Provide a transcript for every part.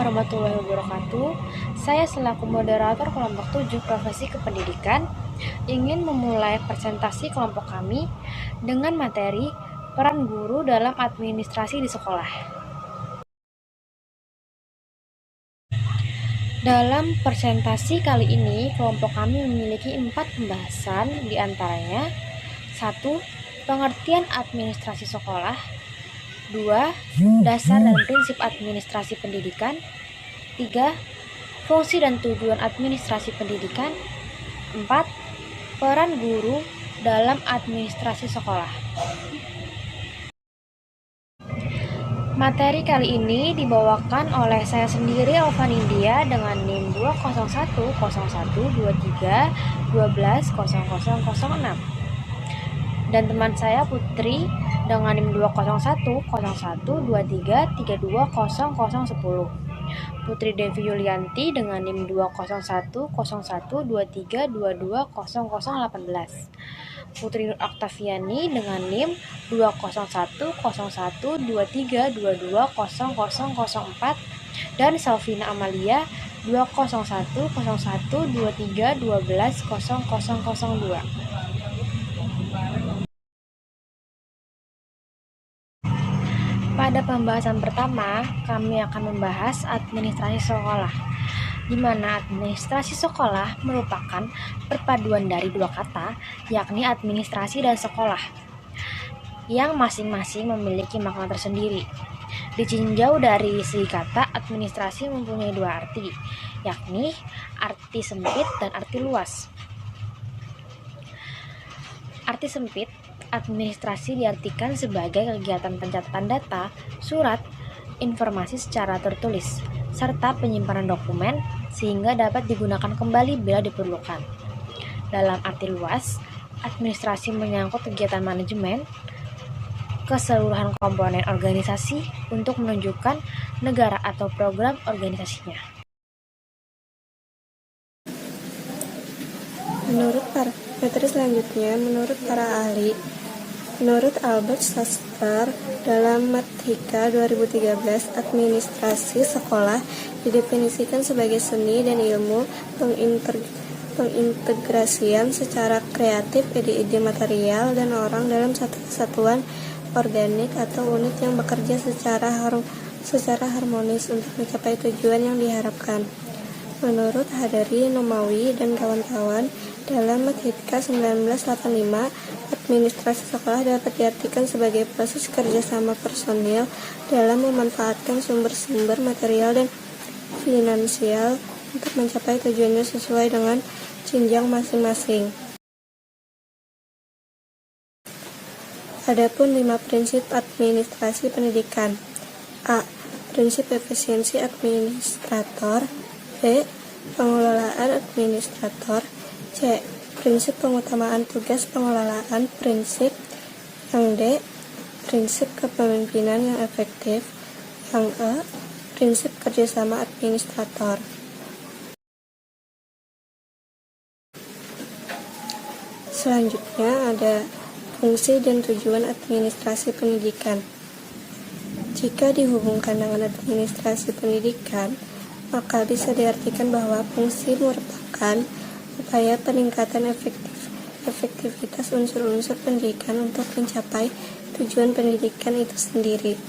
warahmatullahi wabarakatuh. Saya selaku moderator kelompok 7 profesi kependidikan ingin memulai presentasi kelompok kami dengan materi peran guru dalam administrasi di sekolah. Dalam presentasi kali ini, kelompok kami memiliki 4 pembahasan, diantaranya 1. Pengertian administrasi sekolah. 2. Dasar dan prinsip administrasi pendidikan. 3. Fungsi dan tujuan administrasi pendidikan. 4. Peran guru dalam administrasi sekolah. Materi kali ini dibawakan oleh saya sendiri, Alvan India, dengan NIM 2010123120006, dan teman saya Putri dengan NIM 2010123320010. Putri Devi Yulianti dengan NIM 2010123220018. Putri Nur Oktaviani dengan NIM 2010123220004, dan Salvina Amalia 2010123120002. Pada pembahasan pertama, kami akan membahas administrasi sekolah, di mana administrasi sekolah merupakan perpaduan dari dua kata, yakni administrasi dan sekolah, yang masing-masing memiliki makna tersendiri. Ditinjau dari segi kata, administrasi mempunyai dua arti, yakni arti sempit dan arti luas. Arti sempit, administrasi diartikan sebagai kegiatan pencatatan data, surat, informasi secara tertulis, serta penyimpanan dokumen sehingga dapat digunakan kembali bila diperlukan. Dalam arti luas, administrasi menyangkut kegiatan manajemen, keseluruhan komponen organisasi untuk menunjukkan negara atau program organisasinya. Materi selanjutnya, menurut para ahli, menurut Albert Schachter dalam Mathika 2013, administrasi sekolah didefinisikan sebagai seni dan ilmu pengintegrasian secara kreatif ide-ide material dan orang dalam satu kesatuan organik atau unit yang bekerja secara harmonis untuk mencapai tujuan yang diharapkan. Menurut Hadari Nomawi dan kawan-kawan, dalam Mathika 1985, administrasi sekolah dapat diartikan sebagai proses kerjasama personil dalam memanfaatkan sumber-sumber material dan finansial untuk mencapai tujuannya sesuai dengan jenjang masing-masing. Adapun 5 prinsip administrasi pendidikan. A. Prinsip efisiensi administrator. B. Pengelolaan administrator. C. Prinsip pengutamaan tugas pengelolaan prinsip. Yang D. Prinsip kepemimpinan yang efektif. Yang E. Prinsip kerjasama administrator. Selanjutnya ada fungsi dan tujuan administrasi pendidikan. Jika dihubungkan dengan administrasi pendidikan, maka bisa diartikan bahwa fungsi merupakan upaya peningkatan efektivitas unsur-unsur pendidikan untuk mencapai tujuan pendidikan itu sendiri.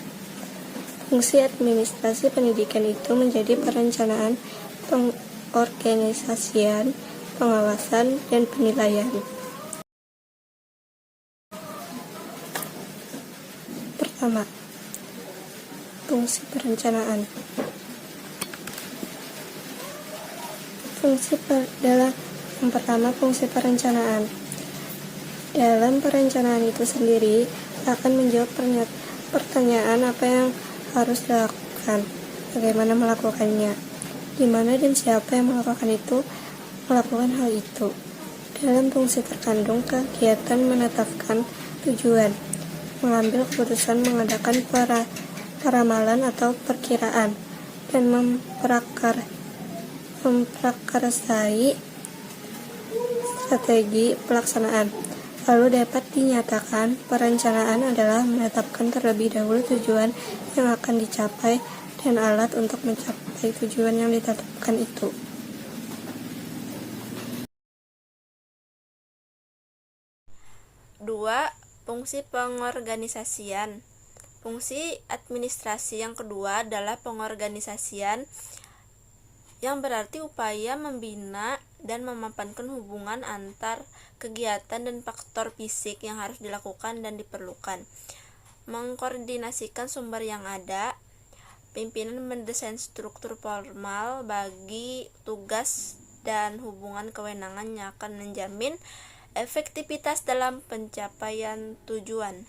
Fungsi administrasi pendidikan itu menjadi perencanaan, pengorganisasian, pengawasan, dan penilaian. Pertama, fungsi perencanaan. Yang pertama, fungsi perencanaan. Dalam perencanaan itu sendiri akan menjawab pertanyaan apa yang harus dilakukan, bagaimana melakukannya, di mana dan siapa yang melakukan hal itu. Dalam fungsi terkandung kegiatan menetapkan tujuan, mengambil keputusan, mengadakan peramalan atau perkiraan, dan memprakarsai strategi pelaksanaan. Lalu dapat dinyatakan perencanaan adalah menetapkan terlebih dahulu tujuan yang akan dicapai dan alat untuk mencapai mencapai tujuan yang ditetapkan itu. Dua, fungsi pengorganisasian. Fungsi administrasi yang kedua adalah pengorganisasian, yang berarti upaya membina dan memapankan hubungan antar kegiatan dan faktor fisik yang harus dilakukan dan diperlukan, mengkoordinasikan sumber yang ada, pimpinan mendesain struktur formal bagi tugas dan hubungan kewenangan yang akan menjamin efektivitas dalam pencapaian tujuan.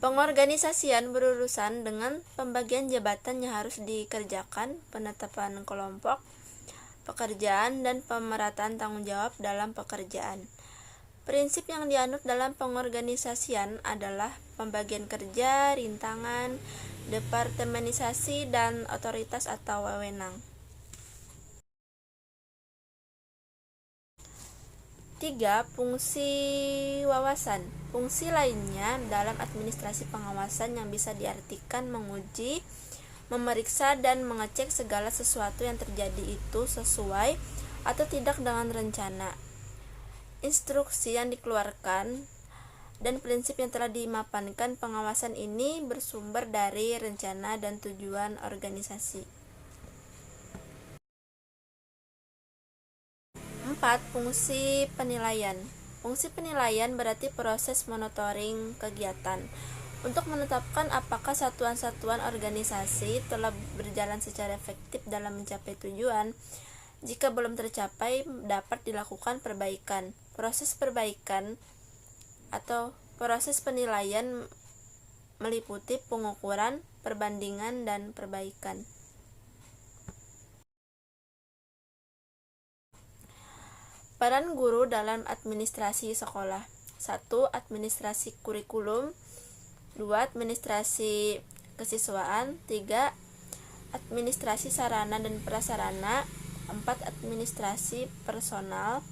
Pengorganisasian berurusan dengan pembagian jabatan yang harus dikerjakan, penetapan kelompok pekerjaan, dan pemerataan tanggung jawab dalam pekerjaan. Prinsip yang dianut dalam pengorganisasian adalah pembagian kerja, rintangan, departemenisasi, dan otoritas atau wewenang. 3. Fungsi wawasan. Fungsi lainnya dalam administrasi pengawasan yang bisa diartikan menguji, memeriksa, dan mengecek segala sesuatu yang terjadi itu sesuai atau tidak dengan rencana, instruksi yang dikeluarkan, dan prinsip yang telah dimapankan. Pengawasan ini bersumber dari rencana dan tujuan organisasi. 4. Fungsi penilaian. Fungsi penilaian berarti proses monitoring kegiatan untuk menetapkan apakah satuan-satuan organisasi telah berjalan secara efektif dalam mencapai tujuan. Jika belum tercapai, dapat dilakukan perbaikan. Proses perbaikan atau proses penilaian meliputi pengukuran, perbandingan, dan perbaikan. Peran guru dalam administrasi sekolah. 1. Administrasi kurikulum. 2. Administrasi kesiswaan. 3. Administrasi sarana dan prasarana. 4. Administrasi personal.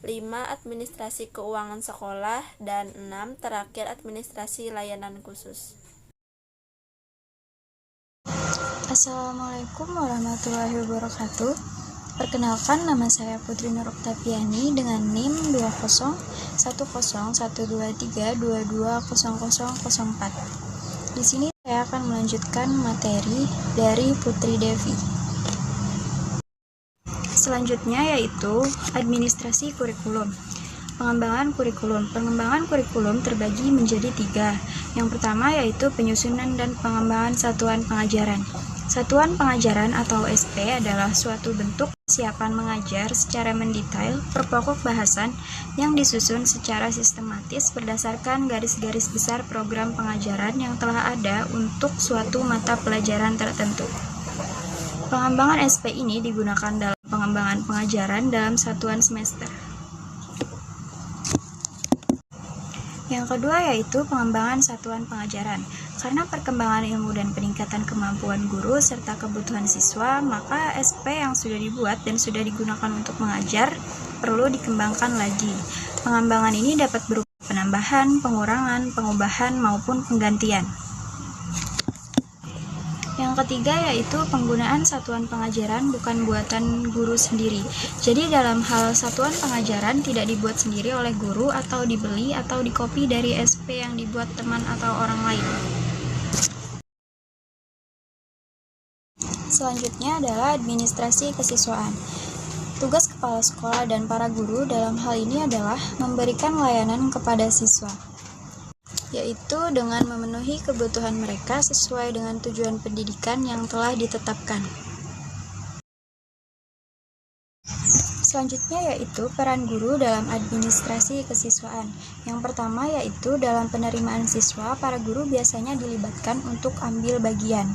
5. Administrasi keuangan sekolah. Dan 6. Terakhir, administrasi layanan khusus. Assalamualaikum warahmatullahi wabarakatuh. Perkenalkan, nama saya Putri Nur Oktaviani dengan NIM 20101213220004. Di sini saya akan melanjutkan materi dari Putri Devi. Selanjutnya yaitu administrasi kurikulum. Pengembangan kurikulum. Pengembangan kurikulum terbagi menjadi 3. Yang pertama yaitu penyusunan dan pengembangan satuan pengajaran. Satuan pengajaran atau SP adalah suatu bentuk persiapan mengajar secara mendetail per pokok bahasan yang disusun secara sistematis berdasarkan garis-garis besar program pengajaran yang telah ada untuk suatu mata pelajaran tertentu. Pengembangan SP ini digunakan dalam pengembangan pengajaran dalam satuan semester. Yang kedua yaitu pengembangan satuan pengajaran. Karena perkembangan ilmu dan peningkatan kemampuan guru serta kebutuhan siswa, maka SP yang sudah dibuat dan sudah digunakan untuk mengajar perlu dikembangkan lagi. Pengembangan ini dapat berupa penambahan, pengurangan, pengubahan, maupun penggantian. Yang ketiga yaitu penggunaan satuan pengajaran bukan buatan guru sendiri. Jadi dalam hal satuan pengajaran tidak dibuat sendiri oleh guru atau dibeli atau dikopi dari SP yang dibuat teman atau orang lain. Selanjutnya adalah administrasi kesiswaan. Tugas kepala sekolah dan para guru dalam hal ini adalah memberikan layanan kepada siswa, yaitu dengan memenuhi kebutuhan mereka sesuai dengan tujuan pendidikan yang telah ditetapkan. Selanjutnya yaitu peran guru dalam administrasi kesiswaan. Yang pertama yaitu dalam penerimaan siswa, para guru biasanya dilibatkan untuk ambil bagian.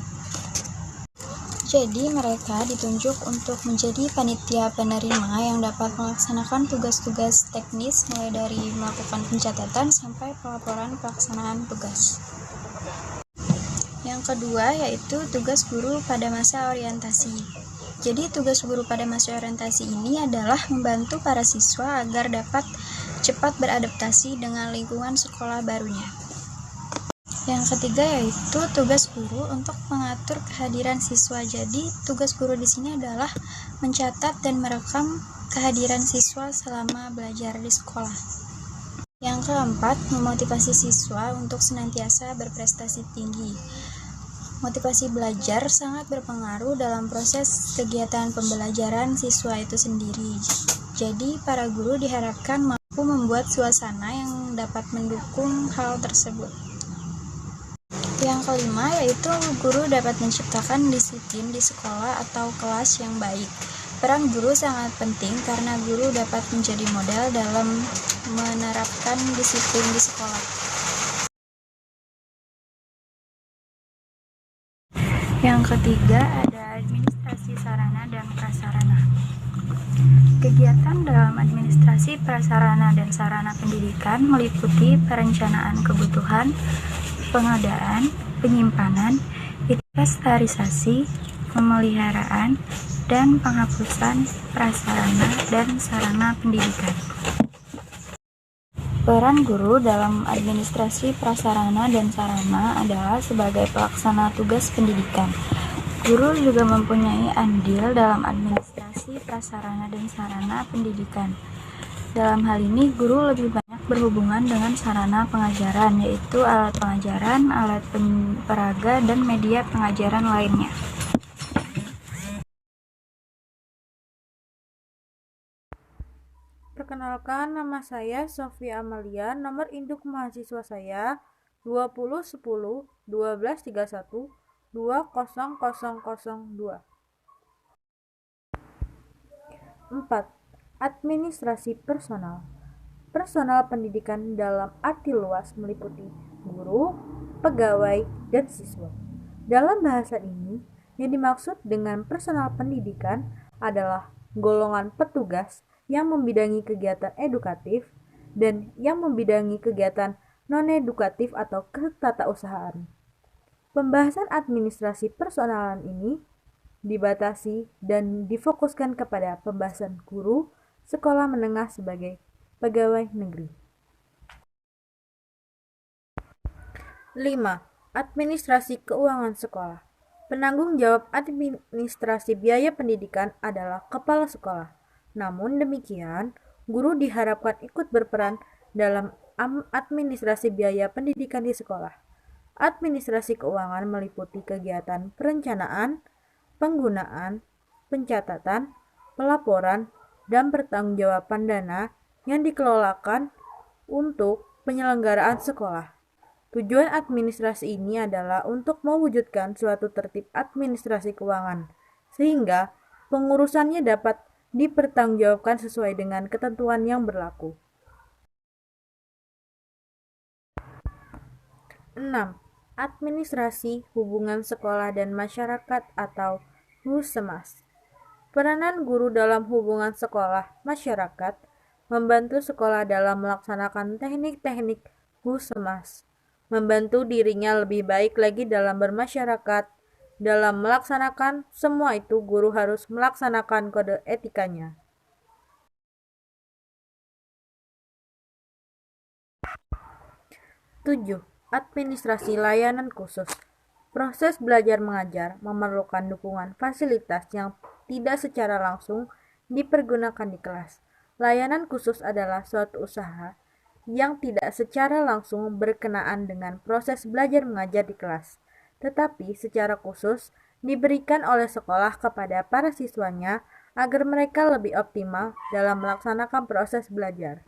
Jadi mereka ditunjuk untuk menjadi panitia penerima yang dapat melaksanakan tugas-tugas teknis mulai dari melakukan pencatatan sampai pelaporan pelaksanaan tugas. Yang kedua yaitu tugas guru pada masa orientasi. Jadi tugas guru pada masa orientasi ini adalah membantu para siswa agar dapat cepat beradaptasi dengan lingkungan sekolah barunya. Yang ketiga yaitu tugas guru untuk mengatur kehadiran siswa. Jadi, tugas guru di sini adalah mencatat dan merekam kehadiran siswa selama belajar di sekolah. Yang keempat, memotivasi siswa untuk senantiasa berprestasi tinggi. Motivasi belajar sangat berpengaruh dalam proses kegiatan pembelajaran siswa itu sendiri. Jadi, para guru diharapkan mampu membuat suasana yang dapat mendukung hal tersebut. Yang kelima yaitu guru dapat menciptakan disiplin di sekolah atau kelas yang baik. Peran guru sangat penting karena guru dapat menjadi model dalam menerapkan disiplin di sekolah. Yang ketiga ada administrasi sarana dan prasarana. Kegiatan dalam administrasi prasarana dan sarana pendidikan meliputi perencanaan kebutuhan, pengadaan, penyimpanan, inventarisasi, pemeliharaan, dan penghapusan prasarana dan sarana pendidikan. Peran guru dalam administrasi prasarana dan sarana adalah sebagai pelaksana tugas pendidikan. Guru juga mempunyai andil dalam administrasi prasarana dan sarana pendidikan. Dalam hal ini, guru lebih banyak berhubungan dengan sarana pengajaran, yaitu alat pengajaran, alat peraga, dan media pengajaran lainnya. Perkenalkan, nama saya Sofia Amalia, nomor induk mahasiswa saya 2010 1231 20002. 4. Administrasi personal. Personal pendidikan dalam arti luas meliputi guru, pegawai, dan siswa. Dalam bahasa ini, yang dimaksud dengan personal pendidikan adalah golongan petugas yang membidangi kegiatan edukatif dan yang membidangi kegiatan non-edukatif atau ketatausahaan. Pembahasan administrasi personalan ini dibatasi dan difokuskan kepada pembahasan guru sekolah menengah sebagai pegawai negeri. 5. Administrasi keuangan sekolah. Penanggung jawab administrasi biaya pendidikan adalah kepala sekolah. Namun demikian, guru diharapkan ikut berperan dalam administrasi biaya pendidikan di sekolah. Administrasi keuangan meliputi kegiatan perencanaan, penggunaan, pencatatan, pelaporan, dan pertanggungjawaban dana yang dikelolakan untuk penyelenggaraan sekolah. Tujuan administrasi ini adalah untuk mewujudkan suatu tertib administrasi keuangan, sehingga pengurusannya dapat dipertanggungjawabkan sesuai dengan ketentuan yang berlaku. 6. Administrasi hubungan sekolah dan masyarakat atau Husemas. Peranan guru dalam hubungan sekolah masyarakat membantu sekolah dalam melaksanakan teknik-teknik Husemas, membantu dirinya lebih baik lagi dalam bermasyarakat. Dalam melaksanakan semua itu, guru harus melaksanakan kode etikanya. 7. Administrasi layanan khusus. Proses belajar mengajar memerlukan dukungan fasilitas yang tidak secara langsung dipergunakan di kelas. Layanan khusus adalah suatu usaha yang tidak secara langsung berkenaan dengan proses belajar mengajar di kelas, tetapi secara khusus diberikan oleh sekolah kepada para siswanya agar mereka lebih optimal dalam melaksanakan proses belajar.